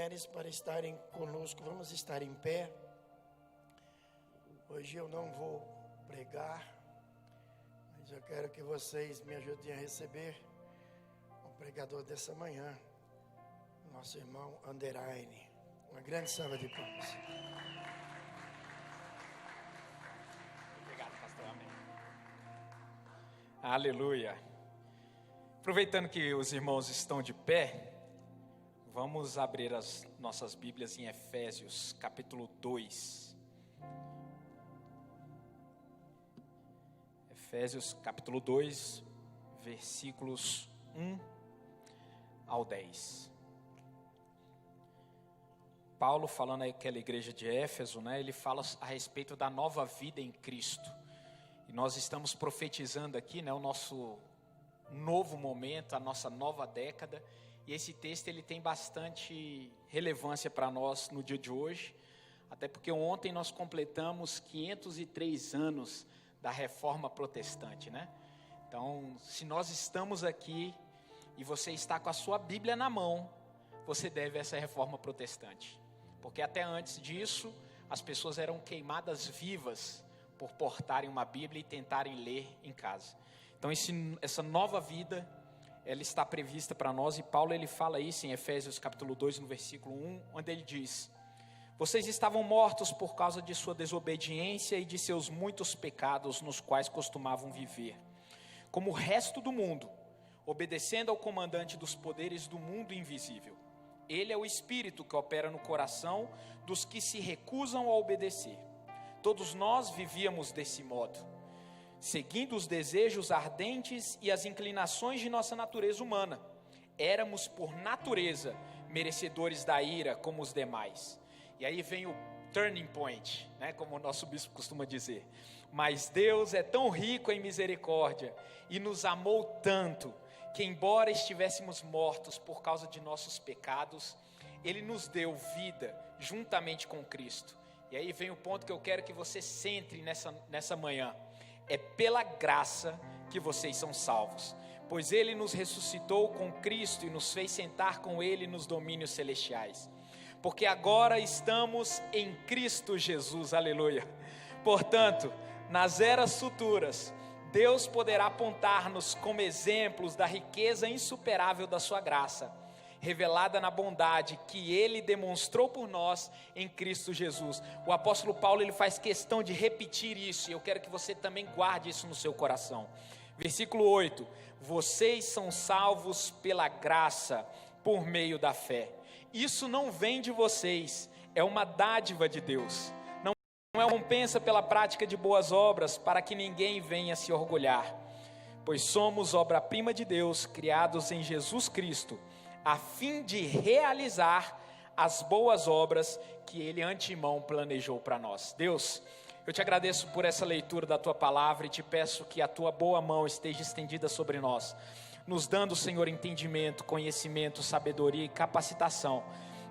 mulheres para estarem conosco. Vamos estar em pé. Hoje eu não vou pregar, mas eu quero que vocês me ajudem a receber o pregador dessa manhã, nosso irmão Anderaine. Uma grande salva de palmas. Obrigado, pastor. Amém. Aleluia. Aproveitando que os irmãos estão de pé, vamos abrir as nossas Bíblias em Efésios, capítulo 2. Efésios, capítulo 2, versículos 1 ao 10. Paulo, falando aí àquela igreja de Éfeso, ele fala a respeito da nova vida em Cristo. E nós estamos profetizando aqui, o nosso novo momento, a nossa nova década. E esse texto ele tem bastante relevância para nós no dia de hoje, até porque ontem nós completamos 503 anos da Reforma Protestante, Então, se nós estamos aqui e você está com a sua Bíblia na mão, você deve essa Reforma Protestante, porque até antes disso, as pessoas eram queimadas vivas por portarem uma Bíblia e tentarem ler em casa. Então, essa nova vida, ela está prevista para nós, e Paulo ele fala isso em Efésios capítulo 2, no versículo 1, onde ele diz: vocês estavam mortos por causa de sua desobediência e de seus muitos pecados nos quais costumavam viver, como o resto do mundo, obedecendo ao comandante dos poderes do mundo invisível. Ele é o Espírito que opera no coração dos que se recusam a obedecer. Todos nós vivíamos desse modo, seguindo os desejos ardentes e as inclinações de nossa natureza humana. Éramos por natureza merecedores da ira como os demais. E aí vem o turning point, como o nosso bispo costuma dizer. Mas Deus é tão rico em misericórdia e nos amou tanto, que embora estivéssemos mortos por causa de nossos pecados, Ele nos deu vida juntamente com Cristo. E aí vem o ponto que eu quero que você centre nessa manhã. É pela graça que vocês são salvos, pois Ele nos ressuscitou com Cristo e nos fez sentar com Ele nos domínios celestiais. Porque agora estamos em Cristo Jesus, aleluia. Portanto, nas eras futuras, Deus poderá apontar-nos como exemplos da riqueza insuperável da sua graça, revelada na bondade que Ele demonstrou por nós em Cristo Jesus. O apóstolo Paulo ele faz questão de repetir isso, e eu quero que você também guarde isso no seu coração. Versículo 8: vocês são salvos pela graça, por meio da fé. Isso não vem de vocês, é uma dádiva de Deus. Não é recompensa pela prática de boas obras, para que ninguém venha se orgulhar. Pois somos obra-prima de Deus, criados em Jesus Cristo, a fim de realizar as boas obras que Ele antemão planejou para nós. Deus, eu te agradeço por essa leitura da Tua palavra e te peço que a Tua boa mão esteja estendida sobre nós, nos dando, Senhor, entendimento, conhecimento, sabedoria e capacitação,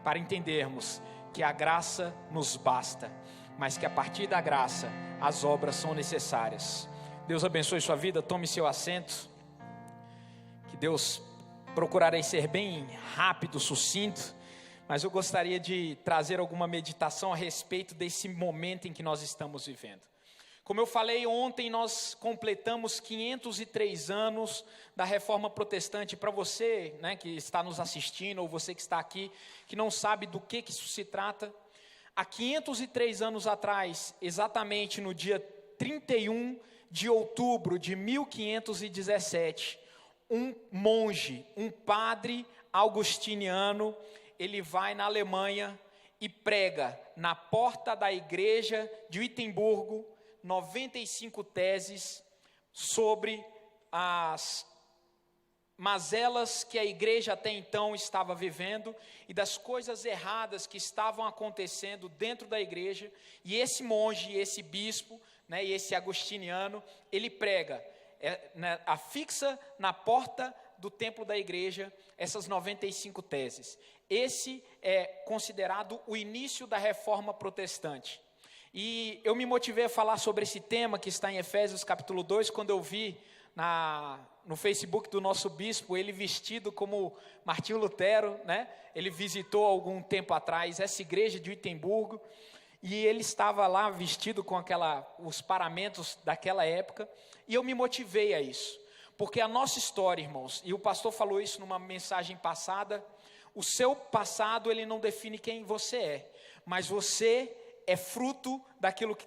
para entendermos que a graça nos basta, mas que a partir da graça as obras são necessárias. Deus abençoe sua vida, tome seu assento. Que Deus, procurarei ser bem rápido, sucinto, mas eu gostaria de trazer alguma meditação a respeito desse momento em que nós estamos vivendo. Como eu falei ontem, nós completamos 503 anos da Reforma Protestante. Para você, que está nos assistindo, ou você que está aqui, que não sabe do que isso se trata, há 503 anos atrás, exatamente no dia 31 de outubro de 1517, um monge, um padre augustiniano, ele vai na Alemanha e prega na porta da igreja de Wittenberg 95 teses sobre as mazelas que a igreja até então estava vivendo e das coisas erradas que estavam acontecendo dentro da igreja. E esse monge, esse bispo, e esse agostiniano, ele prega, afixa na porta do templo da igreja essas 95 teses. Esse é considerado o início da Reforma Protestante. E eu me motivei a falar sobre esse tema que está em Efésios capítulo 2, quando eu vi no Facebook do nosso bispo, ele vestido como Martinho Lutero, né? Ele visitou algum tempo atrás essa igreja de Wittenberg, e ele estava lá vestido com os paramentos daquela época, e eu me motivei a isso, porque a nossa história, irmãos, e o pastor falou isso numa mensagem passada, o seu passado ele não define quem você é, mas você é fruto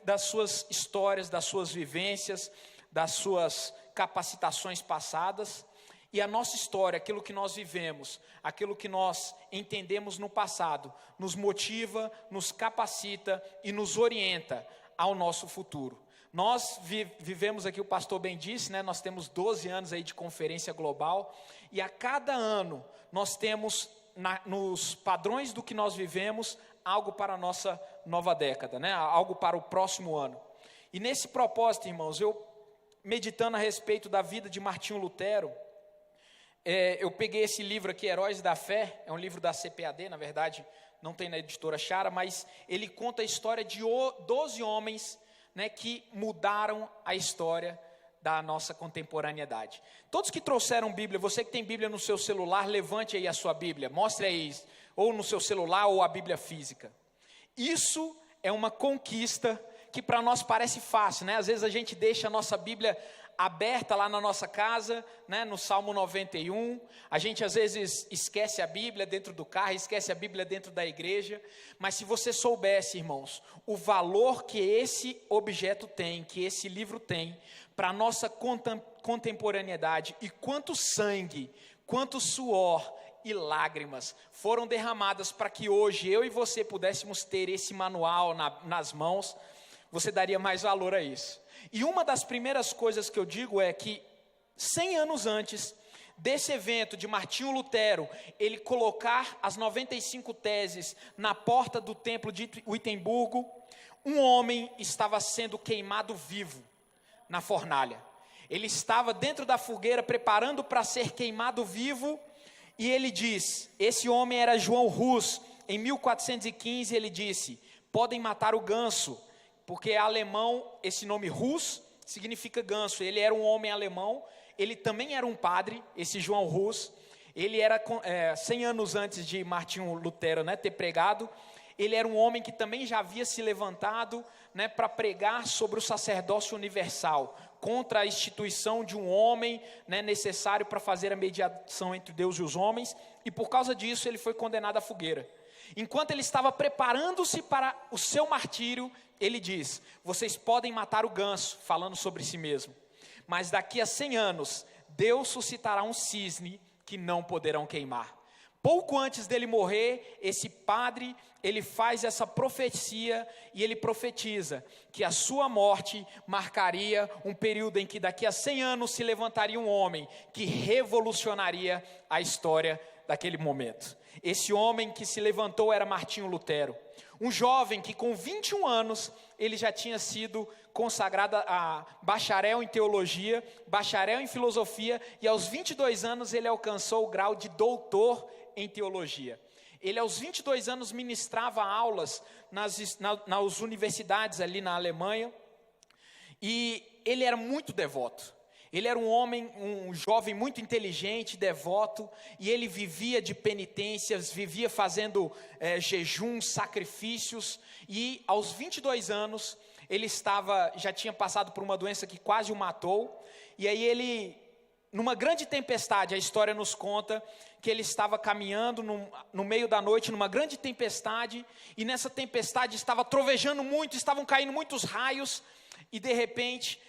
das suas histórias, das suas vivências, das suas capacitações passadas, e a nossa história, aquilo que nós vivemos, aquilo que nós entendemos no passado, nos motiva, nos capacita e nos orienta ao nosso futuro. Nós vivemos aqui, o pastor bem disse, né, nós temos 12 anos aí de conferência global, e a cada ano nós temos, nos padrões do que nós vivemos, algo para a nossa nova década, né, algo para o próximo ano. E nesse propósito, irmãos, eu meditando a respeito da vida de Martinho Lutero, eu peguei esse livro aqui, Heróis da Fé, é um livro da CPAD, na verdade, não tem na editora Chara, mas ele conta a história de 12 homens, né, que mudaram a história da nossa contemporaneidade. Todos que trouxeram Bíblia, você que tem Bíblia no seu celular, levante aí a sua Bíblia, mostre aí, ou no seu celular, ou a Bíblia física. Isso é uma conquista que para nós parece fácil, né? Às vezes a gente deixa a nossa Bíblia aberta lá na nossa casa, né? No Salmo 91, a gente às vezes esquece a Bíblia dentro do carro, esquece a Bíblia dentro da igreja, mas se você soubesse, irmãos, o valor que esse objeto tem, que esse livro tem, para a nossa contemporaneidade, e quanto sangue, quanto suor e lágrimas foram derramadas para que hoje eu e você pudéssemos ter esse manual nas mãos, você daria mais valor a isso. E uma das primeiras coisas que eu digo é que 100 anos antes desse evento de Martinho Lutero, ele colocar as 95 teses na porta do templo de Wittenberg, um homem estava sendo queimado vivo na fornalha. Ele estava dentro da fogueira preparando para ser queimado vivo, e ele diz, esse homem era João Hus. Em 1415 ele disse, podem matar o ganso, porque alemão, esse nome Hus significa ganso. Ele era um homem alemão, ele também era um padre, esse João Hus. Ele era 100 anos antes de Martinho Lutero, né, ter pregado. Ele era um homem que também já havia se levantado, né, para pregar sobre o sacerdócio universal, contra a instituição de um homem, né, necessário para fazer a mediação entre Deus e os homens, e por causa disso ele foi condenado à fogueira. Enquanto ele estava preparando-se para o seu martírio, ele diz, vocês podem matar o ganso, falando sobre si mesmo, mas daqui a 100 anos, Deus suscitará um cisne que não poderão queimar. Pouco antes dele morrer, esse padre, ele faz essa profecia, e ele profetiza que a sua morte marcaria um período em que daqui a 100 anos se levantaria um homem que revolucionaria a história daquele momento. Esse homem que se levantou era Martinho Lutero, um jovem que com 21 anos, ele já tinha sido consagrado a bacharel em teologia, bacharel em filosofia, e aos 22 anos ele alcançou o grau de doutor em teologia. Ele aos 22 anos ministrava aulas nas universidades ali na Alemanha, e ele era muito devoto. Ele era um jovem muito inteligente, devoto, e ele vivia de penitências, vivia fazendo jejuns, sacrifícios, e aos 22 anos, ele já tinha passado por uma doença que quase o matou, e aí ele, numa grande tempestade, a história nos conta que ele estava caminhando no meio da noite, numa grande tempestade, e nessa tempestade estava trovejando muito, estavam caindo muitos raios, e de repente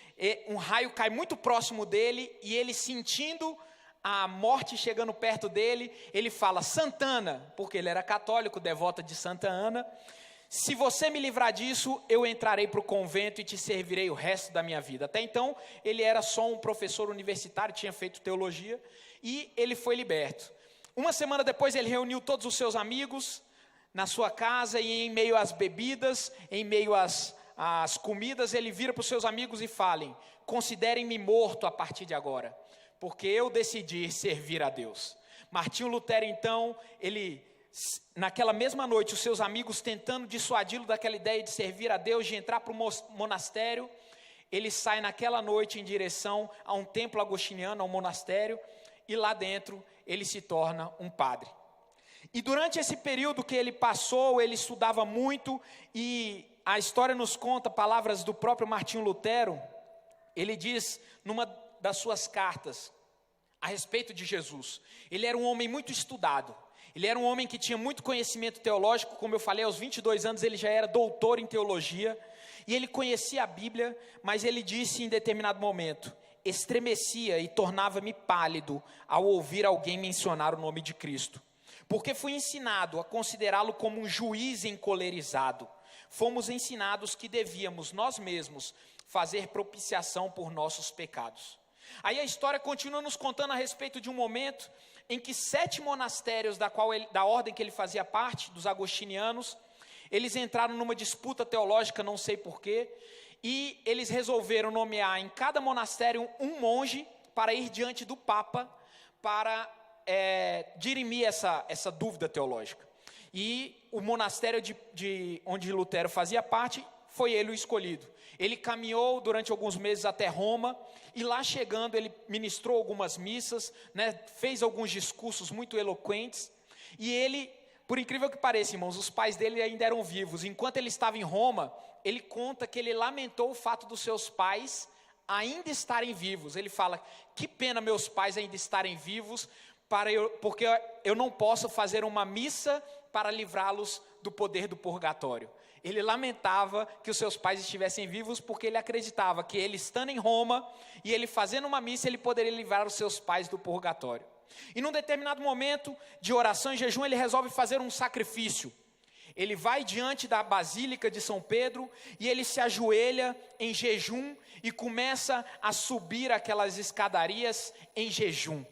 um raio cai muito próximo dele, e ele sentindo a morte chegando perto dele, ele fala, Santana, porque ele era católico, devoto de Santa Ana, se você me livrar disso, eu entrarei para o convento e te servirei o resto da minha vida. Até então, ele era só um professor universitário, tinha feito teologia, e ele foi liberto. Uma semana depois, ele reuniu todos os seus amigos na sua casa, e em meio às bebidas, em meio às comidas, ele vira para os seus amigos e fala, considerem-me morto a partir de agora, porque eu decidi servir a Deus. Martinho Lutero, então, naquela mesma noite, os seus amigos tentando dissuadi-lo daquela ideia de servir a Deus, de entrar para o monastério, ele sai naquela noite em direção a um templo agostiniano, a um monastério, e lá dentro ele se torna um padre. E durante esse período que ele passou, ele estudava muito, e a história nos conta palavras do próprio Martinho Lutero. Ele diz numa das suas cartas a respeito de Jesus, ele era um homem muito estudado, ele era um homem que tinha muito conhecimento teológico, como eu falei, aos 22 anos ele já era doutor em teologia, e ele conhecia a Bíblia, mas ele disse em determinado momento: estremecia e tornava-me pálido ao ouvir alguém mencionar o nome de Cristo, porque fui ensinado a considerá-lo como um juiz encolerizado. Fomos ensinados que devíamos nós mesmos fazer propiciação por nossos pecados. Aí a história continua nos contando a respeito de um momento em que 7 monastérios da ordem que ele fazia parte, dos agostinianos, eles entraram numa disputa teológica, não sei porquê, e eles resolveram nomear em cada monastério um monge para ir diante do Papa para dirimir essa dúvida teológica. E o monastério de onde Lutero fazia parte, foi ele o escolhido. Ele caminhou durante alguns meses até Roma, e lá chegando ele ministrou algumas missas, né, fez alguns discursos muito eloquentes, e ele, por incrível que pareça, irmãos, os pais dele ainda eram vivos. Enquanto ele estava em Roma, ele conta que ele lamentou o fato dos seus pais ainda estarem vivos. Ele fala: que pena meus pais ainda estarem vivos, porque eu não posso fazer uma missa para livrá-los do poder do purgatório. Ele lamentava que os seus pais estivessem vivos, porque ele acreditava que ele estando em Roma, e ele fazendo uma missa, ele poderia livrar os seus pais do purgatório. E num determinado momento de oração e jejum, ele resolve fazer um sacrifício. Ele vai diante da Basílica de São Pedro, e ele se ajoelha em jejum, e começa a subir aquelas escadarias em jejum,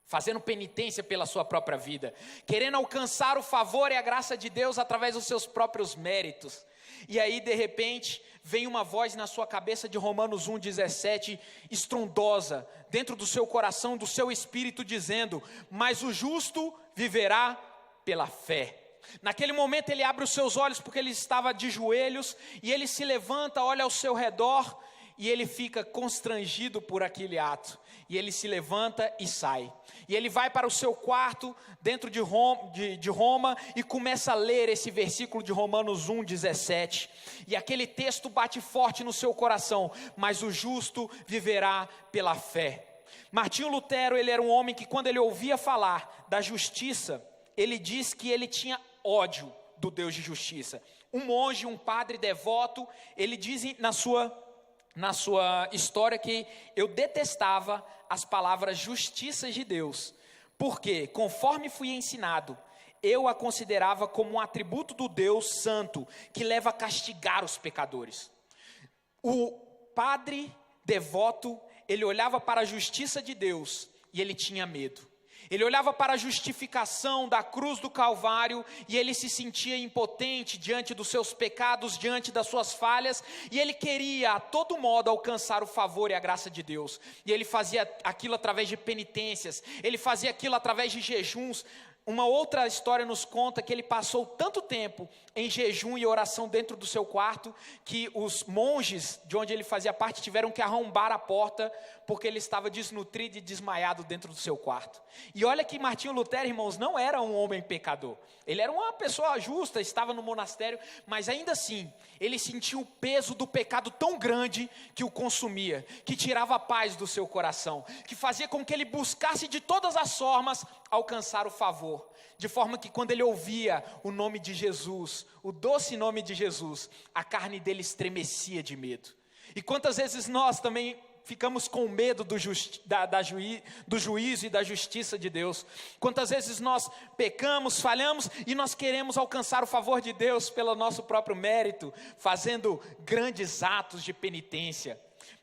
fazendo penitência pela sua própria vida, querendo alcançar o favor e a graça de Deus através dos seus próprios méritos. E aí de repente vem uma voz na sua cabeça de Romanos 1,17, estrondosa, dentro do seu coração, do seu espírito, dizendo: mas o justo viverá pela fé. Naquele momento ele abre os seus olhos, porque ele estava de joelhos, e ele se levanta, olha ao seu redor, e ele fica constrangido por aquele ato, e ele se levanta e sai, e ele vai para o seu quarto dentro de Roma, e começa a ler esse versículo de Romanos 1,17, e aquele texto bate forte no seu coração: mas o justo viverá pela fé. Martinho Lutero, ele era um homem que, quando ele ouvia falar da justiça, ele diz que ele tinha ódio do Deus de justiça. Um monge, um padre devoto, ele diz na sua história que: eu detestava as palavras justiça de Deus, porque, conforme fui ensinado, eu a considerava como um atributo do Deus santo, que leva a castigar os pecadores. O padre devoto, ele olhava para a justiça de Deus e ele tinha medo. Ele olhava para a justificação da cruz do Calvário, e ele se sentia impotente diante dos seus pecados, diante das suas falhas, e ele queria a todo modo alcançar o favor e a graça de Deus, e ele fazia aquilo através de penitências, ele fazia aquilo através de jejuns. Uma outra história nos conta que ele passou tanto tempo em jejum e oração dentro do seu quarto, que os monges de onde ele fazia parte tiveram que arrombar a porta, porque ele estava desnutrido e desmaiado dentro do seu quarto. E olha que Martinho Lutero, irmãos, não era um homem pecador. Ele era uma pessoa justa, estava no monastério, mas ainda assim, ele sentia o peso do pecado tão grande que o consumia, que tirava a paz do seu coração, que fazia com que ele buscasse de todas as formas alcançar o favor, de forma que quando ele ouvia o nome de Jesus, o doce nome de Jesus, a carne dele estremecia de medo. E quantas vezes nós também ficamos com medo do juízo e da justiça de Deus? Quantas vezes nós pecamos, falhamos, e nós queremos alcançar o favor de Deus pelo nosso próprio mérito, fazendo grandes atos de penitência,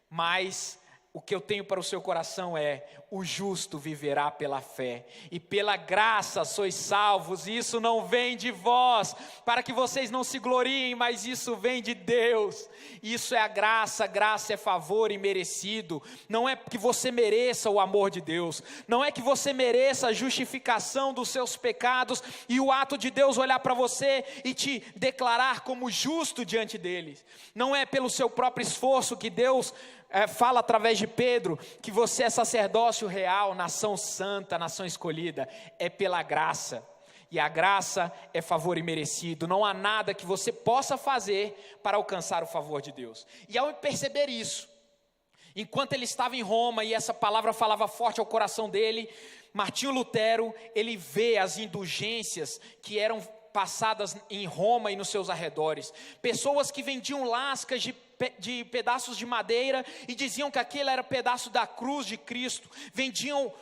mas o que eu tenho para o seu coração é: o justo viverá pela fé, e pela graça sois salvos, e isso não vem de vós, para que vocês não se gloriem, mas isso vem de Deus. Isso é a graça é favor imerecido. Não é que você mereça o amor de Deus, não é que você mereça a justificação dos seus pecados, e o ato de Deus olhar para você e te declarar como justo diante deles. Não é pelo seu próprio esforço que Deus fala através de Pedro, que você é sacerdócio real, nação santa, nação escolhida. É pela graça, e a graça é favor imerecido. Não há nada que você possa fazer para alcançar o favor de Deus. E ao perceber isso, enquanto ele estava em Roma, e essa palavra falava forte ao coração dele, Martinho Lutero, ele vê as indulgências que eram passadas em Roma e nos seus arredores. Pessoas que vendiam lascas de pedaços de madeira e diziam que aquele era pedaço da cruz de Cristo. Vendiam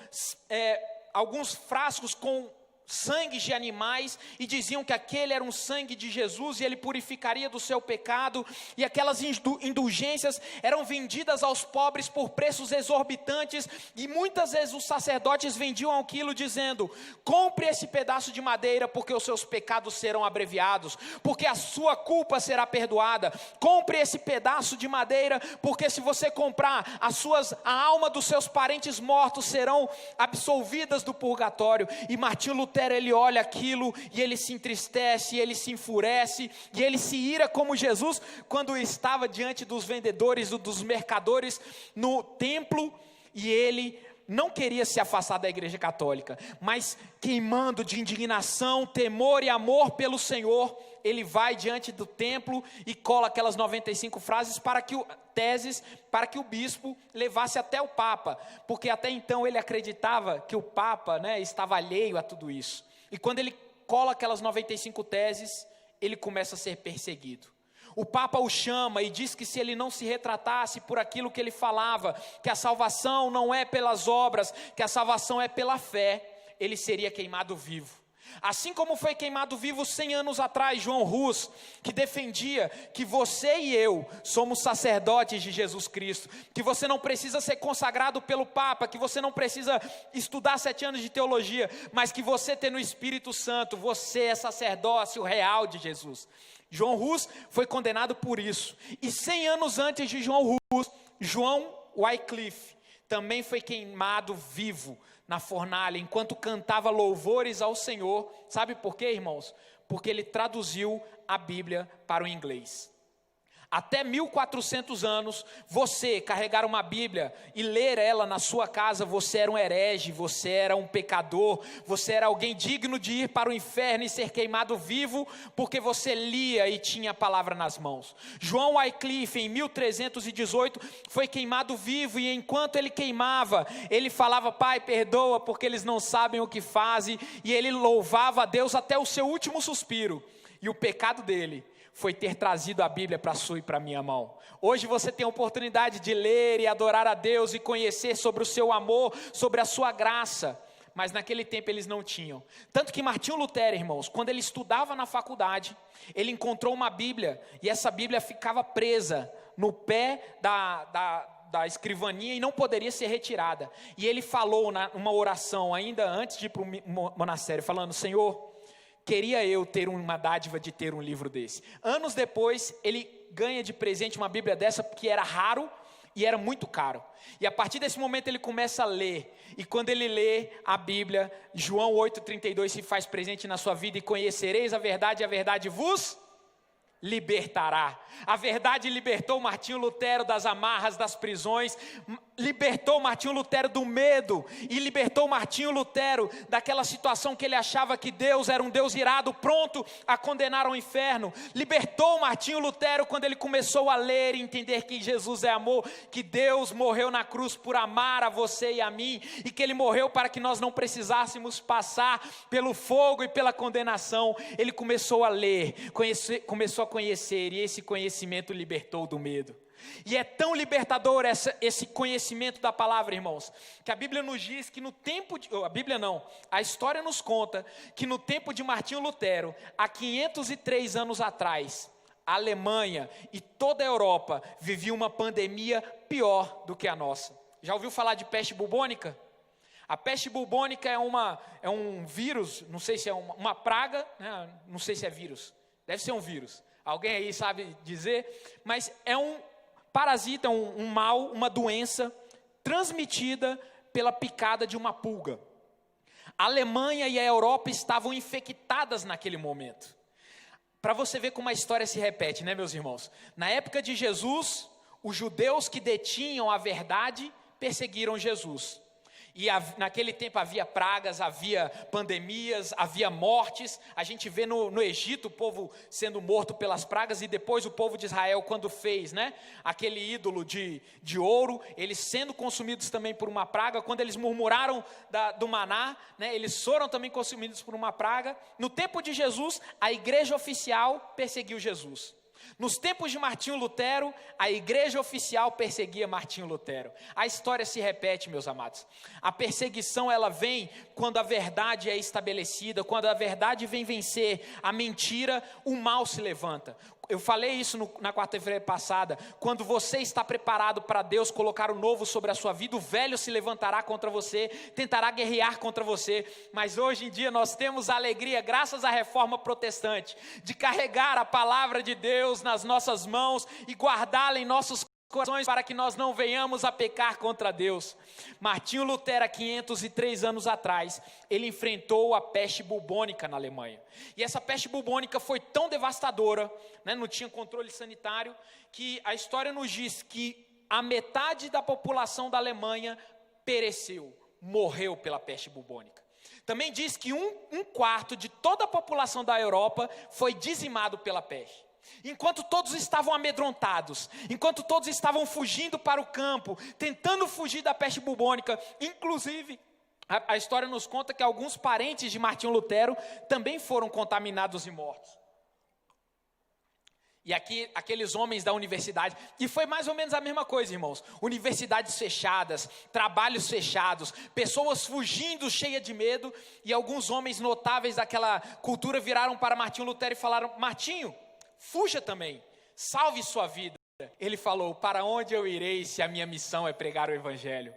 alguns frascos com sangue de animais e diziam que aquele era um sangue de Jesus e ele purificaria do seu pecado. E aquelas indulgências eram vendidas aos pobres por preços exorbitantes, e muitas vezes os sacerdotes vendiam aquilo dizendo: compre esse pedaço de madeira porque os seus pecados serão abreviados, porque a sua culpa será perdoada. Compre esse pedaço de madeira porque se você comprar, a alma dos seus parentes mortos serão absolvidas do purgatório. E Martinho Lutero, ele olha aquilo e ele se entristece, ele se enfurece e ele se ira como Jesus quando estava diante dos vendedores, dos mercadores no templo, e ele não queria se afastar da igreja católica, mas queimando de indignação, temor e amor pelo Senhor, ele vai diante do templo e cola aquelas 95 frases para que o bispo levasse até o Papa, porque até então ele acreditava que o Papa, estava alheio a tudo isso. E quando ele cola aquelas 95 teses, ele começa a ser perseguido. O Papa o chama e diz que se ele não se retratasse por aquilo que ele falava, que a salvação não é pelas obras, que a salvação é pela fé, ele seria queimado vivo. Assim como foi queimado vivo 100 anos atrás João Hus, que defendia que você e eu somos sacerdotes de Jesus Cristo, que você não precisa ser consagrado pelo Papa, que você não precisa estudar 7 anos de teologia, mas que você tem no Espírito Santo, você é sacerdócio real de Jesus. João Hus foi condenado por isso. E 100 anos antes de João Hus, John Wycliffe também foi queimado vivo na fornalha, enquanto cantava louvores ao Senhor. Sabe por quê, irmãos? Porque ele traduziu a Bíblia para o inglês. Até 1400 anos, você carregar uma Bíblia e ler ela na sua casa, você era um herege, você era um pecador, você era alguém digno de ir para o inferno e ser queimado vivo, porque você lia e tinha a palavra nas mãos. John Wycliffe, em 1318, foi queimado vivo, e enquanto ele queimava, ele falava: Pai, perdoa, porque eles não sabem o que fazem, e ele louvava a Deus até o seu último suspiro. E o pecado dele foi ter trazido a Bíblia para a sua e para a minha mão. Hoje você tem a oportunidade de ler e adorar a Deus e conhecer sobre o seu amor, sobre a sua graça, mas naquele tempo eles não tinham. Tanto que Martinho Lutero, irmãos, quando ele estudava na faculdade, ele encontrou uma Bíblia, e essa Bíblia ficava presa no pé da escrivaninha e não poderia ser retirada. E ele falou numa oração, ainda antes de ir para o monastério, falando: Senhor, queria eu ter uma dádiva de ter um livro desse. Anos depois, ele ganha de presente uma Bíblia dessa, porque era raro e era muito caro. E a partir desse momento ele começa a ler. E quando ele lê a Bíblia, João 8,32 se faz presente na sua vida: e conhecereis a verdade, e a verdade vos libertará. A verdade libertou Martinho Lutero das amarras, das prisões, libertou Martinho Lutero do medo, e libertou Martinho Lutero daquela situação que ele achava que Deus era um Deus irado, pronto a condenar ao inferno. Libertou Martinho Lutero quando ele começou a ler e entender que Jesus é amor, que Deus morreu na cruz por amar a você e a mim, e que ele morreu para que nós não precisássemos passar pelo fogo e pela condenação. Ele começou a ler, começou a conhecer, e esse conhecimento libertou do medo. E é tão libertador esse conhecimento da palavra, irmãos, que a Bíblia nos diz que a história nos conta que no tempo de Martinho Lutero, há 503 anos atrás, a Alemanha e toda a Europa viviam uma pandemia pior do que a nossa. Já ouviu falar de peste bubônica? A peste bubônica é um vírus, não sei se é uma praga, né? Não sei se é vírus, deve ser um vírus. Alguém aí sabe dizer? Mas é um parasita, um mal, uma doença transmitida pela picada de uma pulga. A Alemanha e a Europa estavam infectadas naquele momento. Para você ver como a história se repete, né, meus irmãos? Na época de Jesus, os judeus que detinham a verdade perseguiram Jesus. E naquele tempo havia pragas, havia pandemias, havia mortes. A gente vê no Egito o povo sendo morto pelas pragas, e depois o povo de Israel, quando fez, né, aquele ídolo de ouro, eles sendo consumidos também por uma praga. Quando eles murmuraram do maná, né, eles foram também consumidos por uma praga. No tempo de Jesus, a igreja oficial perseguiu Jesus. Nos tempos de Martinho Lutero, a igreja oficial perseguia Martinho Lutero. A história se repete, meus amados. A perseguição, ela vem quando a verdade é estabelecida, quando a verdade vem vencer a mentira, o mal se levanta. Eu falei isso na quarta-feira passada. Quando você está preparado para Deus colocar o novo sobre a sua vida, o velho se levantará contra você, tentará guerrear contra você. Mas hoje em dia nós temos a alegria, graças à reforma protestante, de carregar a palavra de Deus nas nossas mãos e guardá-la em nossos corações, para que nós não venhamos a pecar contra Deus. Martinho Lutero, há 503 anos atrás, ele enfrentou a peste bubônica na Alemanha. E essa peste bubônica foi tão devastadora, né, não tinha controle sanitário, que a história nos diz que a metade da população da Alemanha pereceu, morreu pela peste bubônica. Também diz que um quarto de toda a população da Europa foi dizimado pela peste. Enquanto todos estavam amedrontados, enquanto todos estavam fugindo para o campo, tentando fugir da peste bubônica, inclusive a história nos conta que alguns parentes de Martinho Lutero também foram contaminados e mortos. E aqui, aqueles homens da universidade, e foi mais ou menos a mesma coisa, irmãos. Universidades fechadas, trabalhos fechados, pessoas fugindo, cheias de medo, e alguns homens notáveis daquela cultura viraram para Martinho Lutero e falaram: Martinho, fuja também, salve sua vida. Ele falou: para onde eu irei se a minha missão é pregar o evangelho?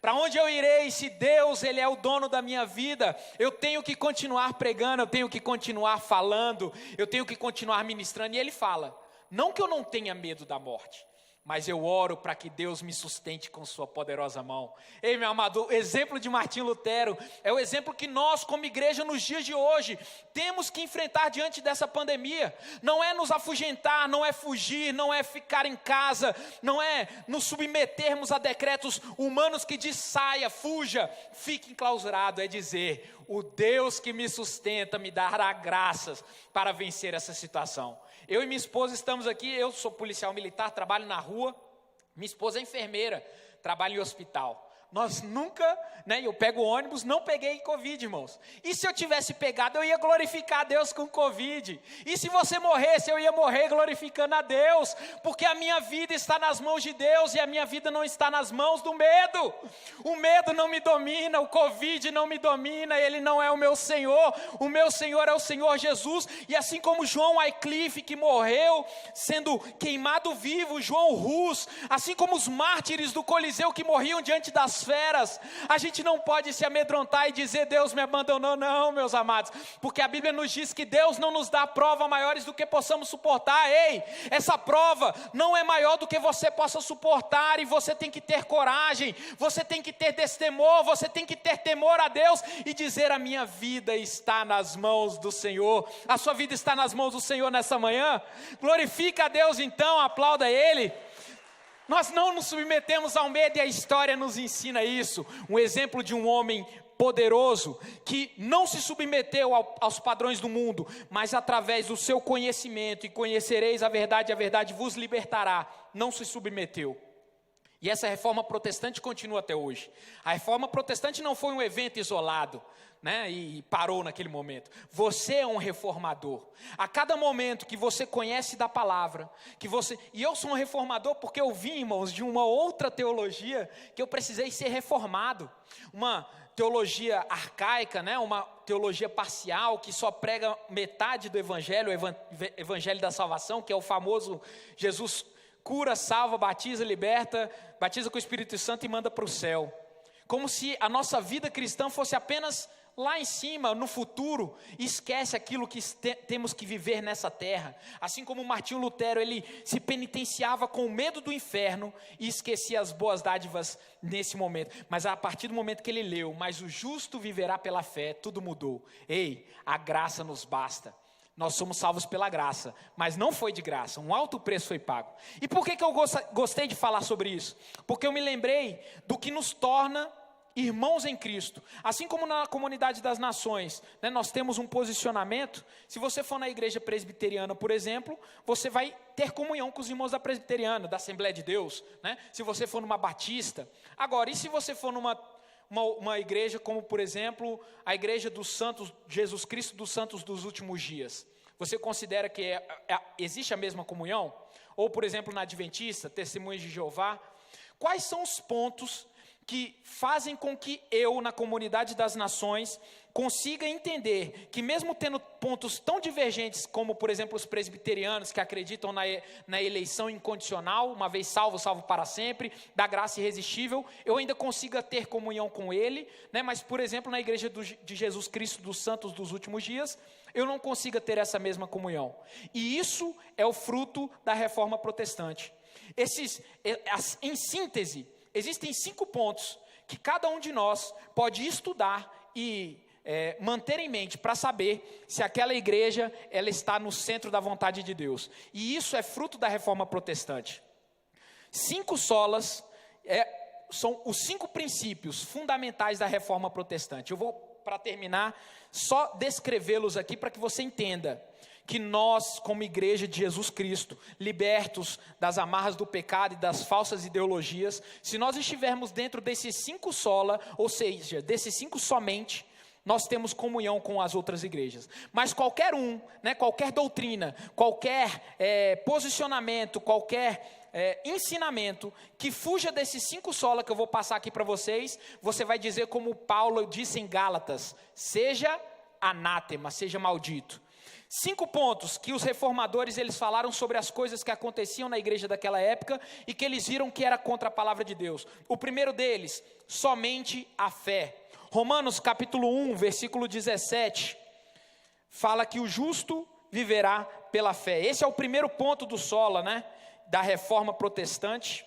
Para onde eu irei se Deus, Ele é o dono da minha vida? Eu tenho que continuar pregando, eu tenho que continuar falando, eu tenho que continuar ministrando. E ele fala: não que eu não tenha medo da morte, mas eu oro para que Deus me sustente com sua poderosa mão. Ei, meu amado, o exemplo de Martinho Lutero é o exemplo que nós, como igreja, nos dias de hoje, temos que enfrentar diante dessa pandemia. Não é nos afugentar, não é fugir, não é ficar em casa, não é nos submetermos a decretos humanos que diz saia, fuja, fique enclausurado. É dizer: o Deus que me sustenta me dará graças para vencer essa situação. Eu e minha esposa estamos aqui, eu sou policial militar, trabalho na rua, minha esposa é enfermeira, trabalha em hospital. Nós nunca, né, eu pego o ônibus, não peguei Covid, irmãos. E se eu tivesse pegado, eu ia glorificar a Deus com Covid. E se você morresse, eu ia morrer glorificando a Deus, porque a minha vida está nas mãos de Deus e a minha vida não está nas mãos do medo. O medo não me domina, o Covid não me domina, ele não é o meu Senhor é o Senhor Jesus. E assim como João Wycliffe, que morreu sendo queimado vivo, João Hus, assim como os mártires do Coliseu que morriam diante das feras, a gente não pode se amedrontar e dizer: Deus me abandonou. Não, meus amados, porque a Bíblia nos diz que Deus não nos dá prova maiores do que possamos suportar. Ei, essa prova não é maior do que você possa suportar, e você tem que ter coragem, você tem que ter destemor, você tem que ter temor a Deus e dizer: a minha vida está nas mãos do Senhor. A sua vida está nas mãos do Senhor nessa manhã? Glorifica a Deus então, aplauda Ele. Nós não nos submetemos ao medo, e a história nos ensina isso. Um exemplo de um homem poderoso que não se submeteu aos padrões do mundo, mas através do seu conhecimento, e conhecereis a verdade vos libertará, não se submeteu. E essa reforma protestante continua até hoje. A reforma protestante não foi um evento isolado, né, e parou naquele momento. Você é um reformador. A cada momento que você conhece da palavra, e eu sou um reformador porque eu vim, irmãos, de uma outra teologia que eu precisei ser reformado. Uma teologia arcaica, né, uma teologia parcial que só prega metade do evangelho, o evangelho da salvação, que é o famoso Jesus cura, salva, batiza, liberta, batiza com o Espírito Santo e manda para o céu. Como se a nossa vida cristã fosse apenas lá em cima, no futuro, e esquece aquilo que temos que viver nessa terra. Assim como Martinho Lutero, ele se penitenciava com o medo do inferno e esquecia as boas dádivas nesse momento. Mas a partir do momento que ele leu, mas o justo viverá pela fé, tudo mudou. Ei, a graça nos basta. Nós somos salvos pela graça, mas não foi de graça, um alto preço foi pago. E por que eu gostei de falar sobre isso? Porque eu me lembrei do que nos torna irmãos em Cristo. Assim como na comunidade das nações, né, nós temos um posicionamento. Se você for na igreja presbiteriana, por exemplo, você vai ter comunhão com os irmãos da presbiteriana, da Assembleia de Deus, né? Se você for numa batista. Agora, e se você for numa igreja como, por exemplo, a igreja dos santos, Jesus Cristo dos santos dos últimos dias? Você considera que existe a mesma comunhão? Ou, por exemplo, na Adventista, Testemunhas de Jeová? Quais são os pontos que fazem com que eu, na comunidade das nações, consiga entender que mesmo tendo pontos tão divergentes como, por exemplo, os presbiterianos que acreditam na eleição incondicional, uma vez salvo, salvo para sempre, da graça irresistível, eu ainda consiga ter comunhão com ele, né? Mas, por exemplo, na igreja de Jesus Cristo dos santos dos últimos dias, eu não consiga ter essa mesma comunhão. E isso é o fruto da reforma protestante. Em síntese, existem 5 pontos que cada um de nós pode estudar e manter em mente para saber se aquela igreja ela está no centro da vontade de Deus. E isso é fruto da reforma protestante. 5 solas são os 5 princípios fundamentais da reforma protestante. Eu vou, para terminar, só descrevê-los aqui para que você entenda que nós, como igreja de Jesus Cristo, libertos das amarras do pecado e das falsas ideologias, se nós estivermos dentro desses 5 sola, ou seja, desses 5 somente, nós temos comunhão com as outras igrejas. Mas qualquer né, qualquer doutrina, qualquer posicionamento, qualquer ensinamento que fuja desses 5 sola que eu vou passar aqui para vocês, você vai dizer como Paulo disse em Gálatas: seja anátema, seja maldito. 5 pontos que os reformadores eles falaram sobre as coisas que aconteciam na igreja daquela época e que eles viram que era contra a palavra de Deus. O primeiro deles, somente a fé. Romanos capítulo 1, versículo 17, fala que o justo viverá pela fé. Esse é o primeiro ponto do sola, né, da reforma protestante,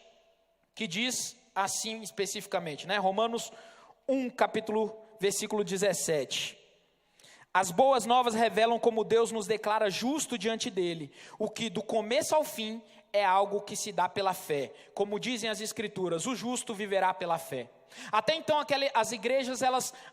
que diz assim especificamente, né? Romanos 1, versículo 17. As boas novas revelam como Deus nos declara justo diante dele, o que do começo ao fim é algo que se dá pela fé. Como dizem as escrituras, o justo viverá pela fé. Até então as igrejas,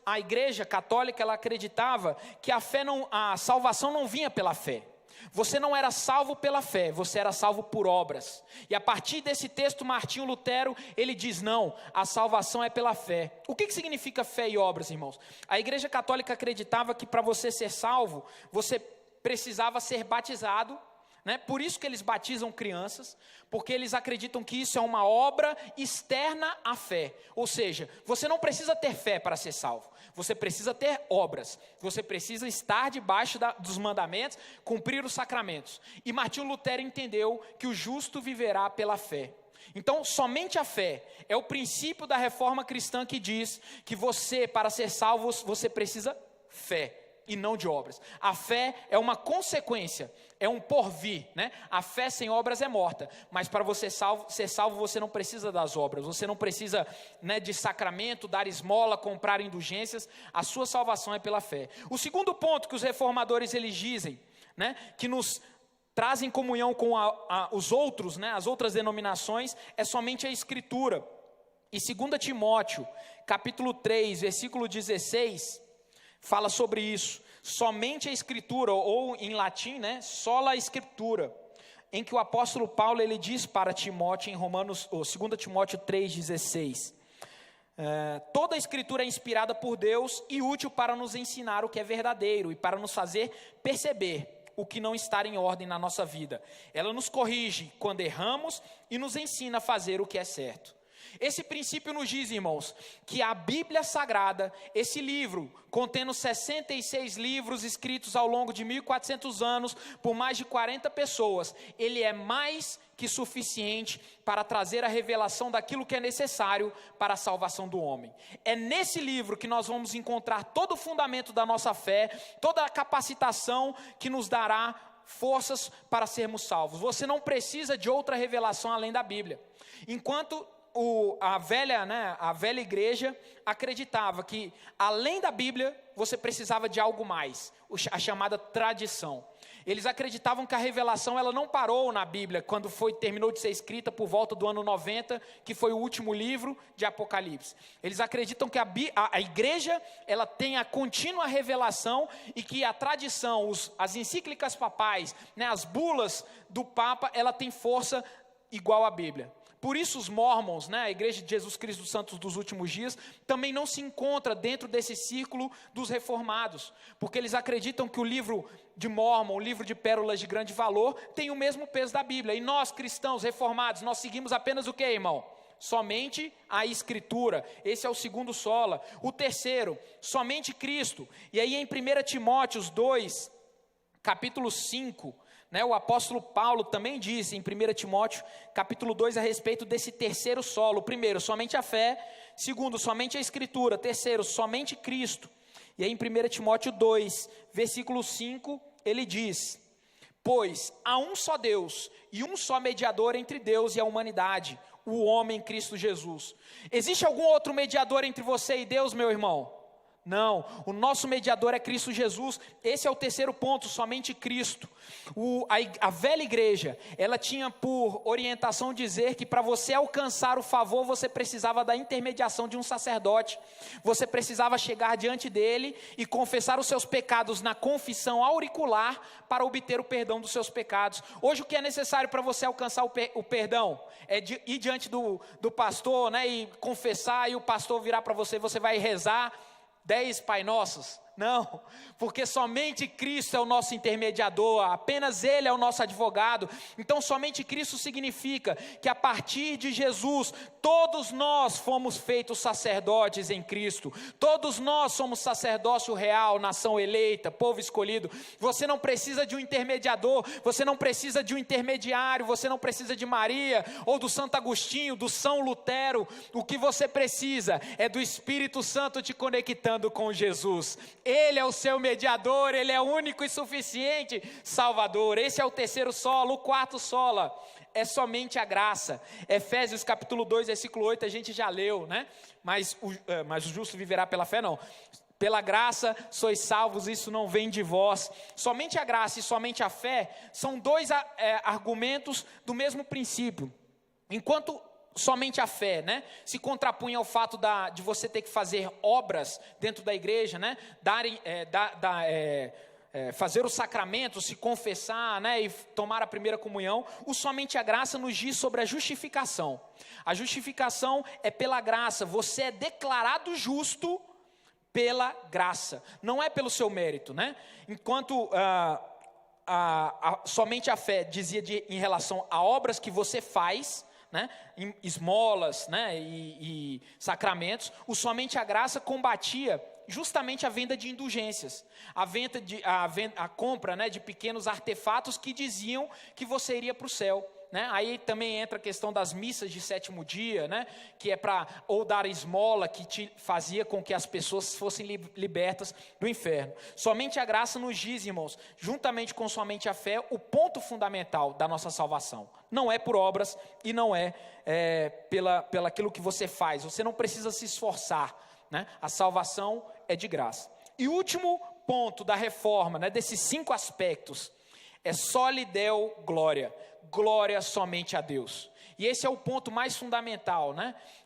a igreja católica, ela acreditava que a salvação não vinha pela fé. Você não era salvo pela fé, você era salvo por obras. E a partir desse texto, Martinho Lutero, ele diz: não, a salvação é pela fé. O que significa fé e obras, irmãos? A igreja católica acreditava que para você ser salvo, você precisava ser batizado, né? Por isso que eles batizam crianças, porque eles acreditam que isso é uma obra externa à fé. Ou seja, você não precisa ter fé para ser salvo. Você precisa ter obras, você precisa estar debaixo dos mandamentos, cumprir os sacramentos. E Martinho Lutero entendeu que o justo viverá pela fé. Então, somente a fé é o princípio da reforma cristã que diz que você, para ser salvo, você precisa fé e não de obras. A fé é uma consequência, é um porvir, né? A fé sem obras é morta, mas para você ser salvo, você não precisa das obras, você não precisa, né, de sacramento, dar esmola, comprar indulgências. A sua salvação é pela fé. O segundo ponto que os reformadores eles dizem, né, que nos trazem comunhão com os outros, né, as outras denominações, é somente a Escritura. E 2 Timóteo, capítulo 3, versículo 16, fala sobre isso. Somente a Escritura, ou em latim, né, sola Escritura, em que o apóstolo Paulo ele diz para Timóteo em 2 Timóteo 3,16, toda a Escritura é inspirada por Deus e útil para nos ensinar o que é verdadeiro e para nos fazer perceber o que não está em ordem na nossa vida. Ela nos corrige quando erramos e nos ensina a fazer o que é certo. Esse princípio nos diz, irmãos, que a Bíblia Sagrada, esse livro, contendo 66 livros escritos ao longo de 1.400 anos, por mais de 40 pessoas, ele é mais que suficiente para trazer a revelação daquilo que é necessário para a salvação do homem. É nesse livro que nós vamos encontrar todo o fundamento da nossa fé, toda a capacitação que nos dará forças para sermos salvos. Você não precisa de outra revelação além da Bíblia. Enquanto a velha igreja acreditava que, além da Bíblia, você precisava de algo mais, a chamada tradição. Eles acreditavam que a revelação ela não parou na Bíblia, quando terminou de ser escrita por volta do ano 90, que foi o último livro de Apocalipse. Eles acreditam que a igreja ela tem a contínua revelação e que a tradição, as encíclicas papais, as bulas do Papa, ela tem força igual à Bíblia. Por isso os mormons, a Igreja de Jesus Cristo dos Santos dos Últimos Dias, também não se encontra dentro desse círculo dos reformados, porque eles acreditam que o livro de Mórmon, o livro de pérolas de grande valor, tem o mesmo peso da Bíblia. E nós, cristãos reformados, nós seguimos apenas o que, irmão? Somente a Escritura. Esse é o segundo sola. O terceiro, somente Cristo. E aí em 1 Timóteo 2, capítulo 5, o apóstolo Paulo também diz em 1 Timóteo, capítulo 2, a respeito desse terceiro solo. Primeiro, somente a fé. Segundo, somente a Escritura. Terceiro, somente Cristo. E aí em 1 Timóteo 2, versículo 5, ele diz: pois há um só Deus e um só mediador entre Deus e a humanidade, o homem Cristo Jesus. Existe algum outro mediador entre você e Deus, meu irmão? Não, o nosso mediador é Cristo Jesus. Esse é o terceiro ponto, somente Cristo. A velha igreja, ela tinha por orientação dizer que para você alcançar o favor, você precisava da intermediação de um sacerdote. Você precisava chegar diante dele e confessar os seus pecados na confissão auricular para obter o perdão dos seus pecados. Hoje o que é necessário para você alcançar o perdão? É ir diante do pastor, e confessar, e o pastor virar para você, você vai rezar 10 Pai Nossos? Não, porque somente Cristo é o nosso intermediador, apenas Ele é o nosso advogado. Então somente Cristo significa que a partir de Jesus, todos nós fomos feitos sacerdotes em Cristo. Todos nós somos sacerdócio real, nação eleita, povo escolhido. Você não precisa de um intermediador, você não precisa de um intermediário, você não precisa de Maria, ou do Santo Agostinho, do São Lutero. O que você precisa é do Espírito Santo te conectando com Jesus. Ele é o seu mediador, Ele é o único e suficiente Salvador. Esse é o terceiro solo. O quarto sola é somente a graça. Efésios capítulo 2, versículo 8, a gente já leu, Mas o justo viverá pela fé, não. Pela graça sois salvos, isso não vem de vós. Somente a graça e somente a fé são dois argumentos do mesmo princípio. Enquanto somente a fé, se contrapunha ao fato de você ter que fazer obras dentro da igreja, fazer o sacramento, se confessar, e tomar a primeira comunhão. O somente a graça nos diz sobre a justificação. A justificação é pela graça. Você é declarado justo pela graça, não é pelo seu mérito, Enquanto somente a fé dizia em relação a obras que você faz, em esmolas, e sacramentos, o somente a graça combatia justamente a venda de indulgências, a compra, de pequenos artefatos que diziam que você iria para o céu. Aí também entra a questão das missas de sétimo dia, que é para ou dar esmola, que fazia com que as pessoas fossem libertas do inferno. Somente a graça nos diz, irmãos, juntamente com somente a fé, o ponto fundamental da nossa salvação. Não é por obras e não é pela aquilo que você faz. Você não precisa se esforçar, A salvação é de graça. E o último ponto da reforma, desses 5 aspectos, é soli deo glória. Glória somente a Deus. E esse é o ponto mais fundamental,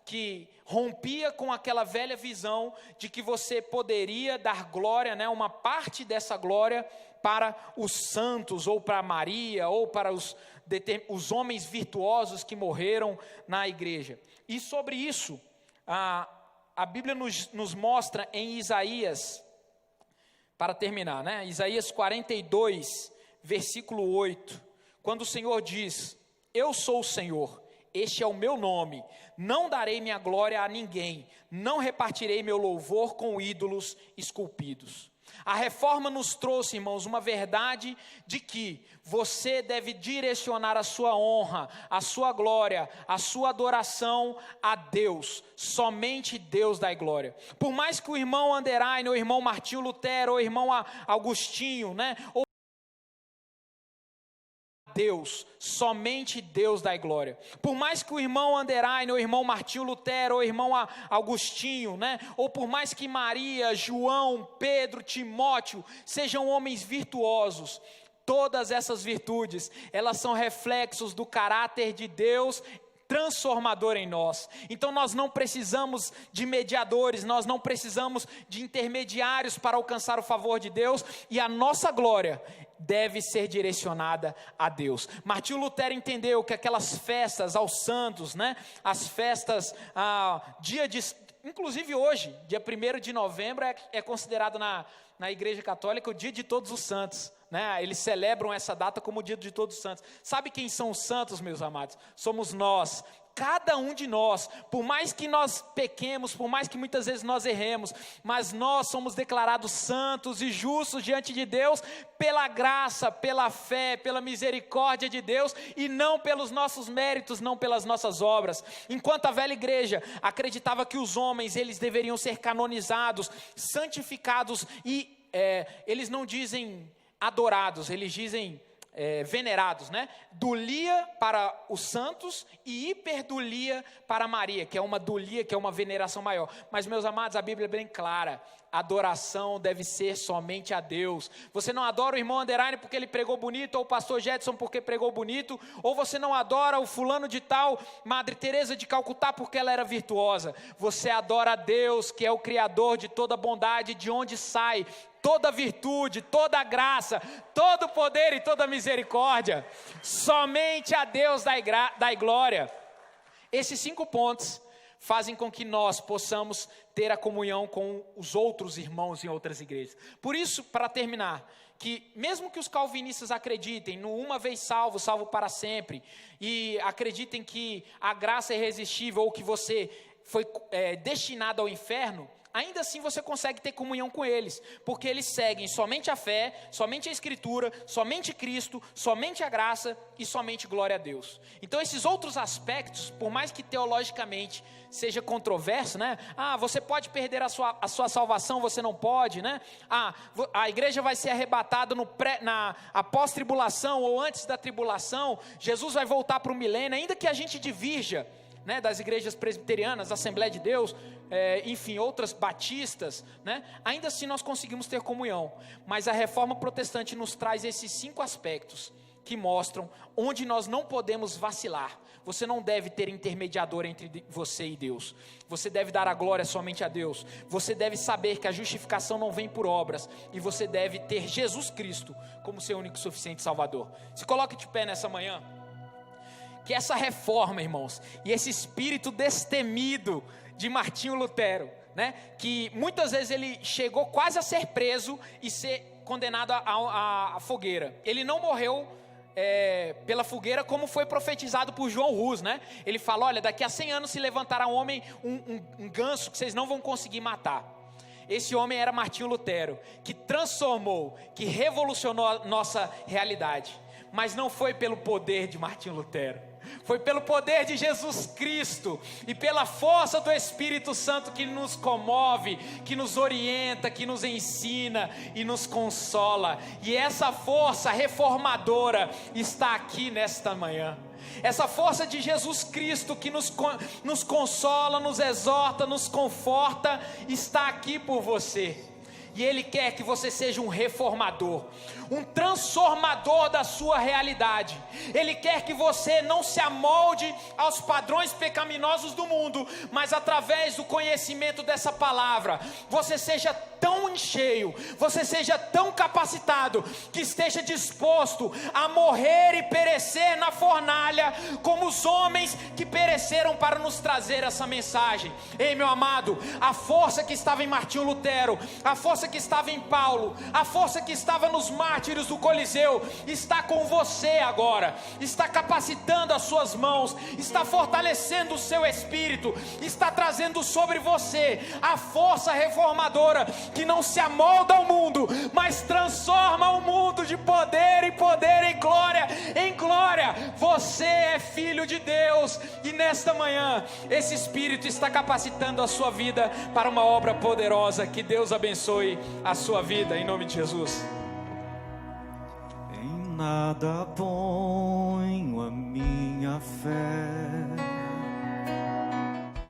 que rompia com aquela velha visão de que você poderia dar glória, uma parte dessa glória para os santos, ou para Maria, ou para os homens virtuosos que morreram na igreja. E sobre isso, a Bíblia nos mostra em Isaías, para terminar, Isaías 42, versículo 8, quando o Senhor diz: eu sou o Senhor, este é o meu nome, não darei minha glória a ninguém, não repartirei meu louvor com ídolos esculpidos. A reforma nos trouxe, irmãos, uma verdade de que você deve direcionar a sua honra, a sua glória, a sua adoração a Deus, somente Deus dá glória. Por mais que o irmão Underline, ou o irmão Martinho Lutero, ou o irmão Augustinho, né, ou Deus, somente Deus dá glória. Por mais que o irmão Underline, ou o irmão Martinho Lutero, ou o irmão Augustinho, né, ou por mais que Maria, João, Pedro, Timóteo sejam homens virtuosos, todas essas virtudes, elas são reflexos do caráter de Deus transformador em nós. Então nós não precisamos de mediadores, nós não precisamos de intermediários para alcançar o favor de Deus, e a nossa glória deve ser direcionada a Deus. Martinho Lutero entendeu que aquelas festas aos santos, né, as festas, inclusive hoje, dia 1º de novembro, é considerado na Igreja Católica o dia de todos os santos, né? Eles celebram essa data como o dia de todos os santos. Sabe quem são os santos, meus amados? Somos nós. Cada um de nós, por mais que nós pequemos, por mais que muitas vezes nós erremos, mas nós somos declarados santos e justos diante de Deus pela graça, pela fé, pela misericórdia de Deus, e não pelos nossos méritos, não pelas nossas obras. Enquanto a velha igreja acreditava que os homens, eles deveriam ser canonizados, santificados, e eles não dizem adorados, eles dizem venerados, né? Dulia para os santos e hiperdulia para Maria, que é uma dulia, que é uma veneração maior. Mas, meus amados, a Bíblia é bem clara: adoração deve ser somente a Deus. Você não adora o irmão Underline porque ele pregou bonito, ou o pastor Jetson porque pregou bonito, ou você não adora o fulano de tal, Madre Teresa de Calcutá, porque ela era virtuosa. Você adora a Deus, que é o Criador de toda bondade, de onde sai toda virtude, toda graça, todo poder e toda misericórdia. Somente a Deus dá glória. Esses 5 pontos fazem com que nós possamos ter a comunhão com os outros irmãos em outras igrejas. Por isso, para terminar, que mesmo que os calvinistas acreditem no uma vez salvo, salvo para sempre, e acreditem que a graça é irresistível, ou que você foi destinado ao inferno, ainda assim você consegue ter comunhão com eles, porque eles seguem somente a fé, somente a Escritura, somente Cristo, somente a graça e somente glória a Deus. Então esses outros aspectos, por mais que teologicamente seja controverso, né? Você pode perder a sua salvação, você não pode, né? A igreja vai ser arrebatada após tribulação ou antes da tribulação, Jesus vai voltar para o milênio, ainda que a gente divirja, né, das igrejas presbiterianas, Assembleia de Deus, enfim, outras batistas, né, ainda assim nós conseguimos ter comunhão. Mas a reforma protestante nos traz esses 5 aspectos que mostram onde nós não podemos vacilar. Você não deve ter intermediador entre você e Deus. Você deve dar a glória somente a Deus. Você deve saber que a justificação não vem por obras, e você deve ter Jesus Cristo como seu único e suficiente Salvador. Se coloque de pé nessa manhã. Que essa reforma, irmãos, e esse espírito destemido de Martinho Lutero, né, que muitas vezes ele chegou quase a ser preso e ser condenado à fogueira. Ele não morreu pela fogueira, como foi profetizado por João Hus, né? Ele fala: olha, daqui a 100 anos se levantará um homem, um ganso que vocês não vão conseguir matar. Esse homem era Martinho Lutero, que transformou, que revolucionou a nossa realidade. Mas não foi pelo poder de Martinho Lutero, foi pelo poder de Jesus Cristo e pela força do Espírito Santo, que nos comove, que nos orienta, que nos ensina e nos consola. E essa força reformadora está aqui nesta manhã. Essa força de Jesus Cristo que nos consola, nos exorta, nos conforta, está aqui por você. E Ele quer que você seja um reformador, um transformador da sua realidade. Ele quer que você não se amolde aos padrões pecaminosos do mundo, mas através do conhecimento dessa palavra, você seja tão cheio, você seja tão capacitado, que esteja disposto a morrer e perecer na fornalha, como os homens que pereceram para nos trazer essa mensagem. Ei, meu amado, a força que estava em Martinho Lutero, a força que estava em Paulo, a força que estava nos mártires do Coliseu, está com você agora, está capacitando as suas mãos, está fortalecendo o seu espírito, está trazendo sobre você a força reformadora, que não se amolda ao mundo, mas transforma o mundo de poder em poder, em glória em glória. Você é filho de Deus, e nesta manhã esse Espírito está capacitando a sua vida para uma obra poderosa. Que Deus abençoe a sua vida, em nome de Jesus. Em nada ponho a minha fé,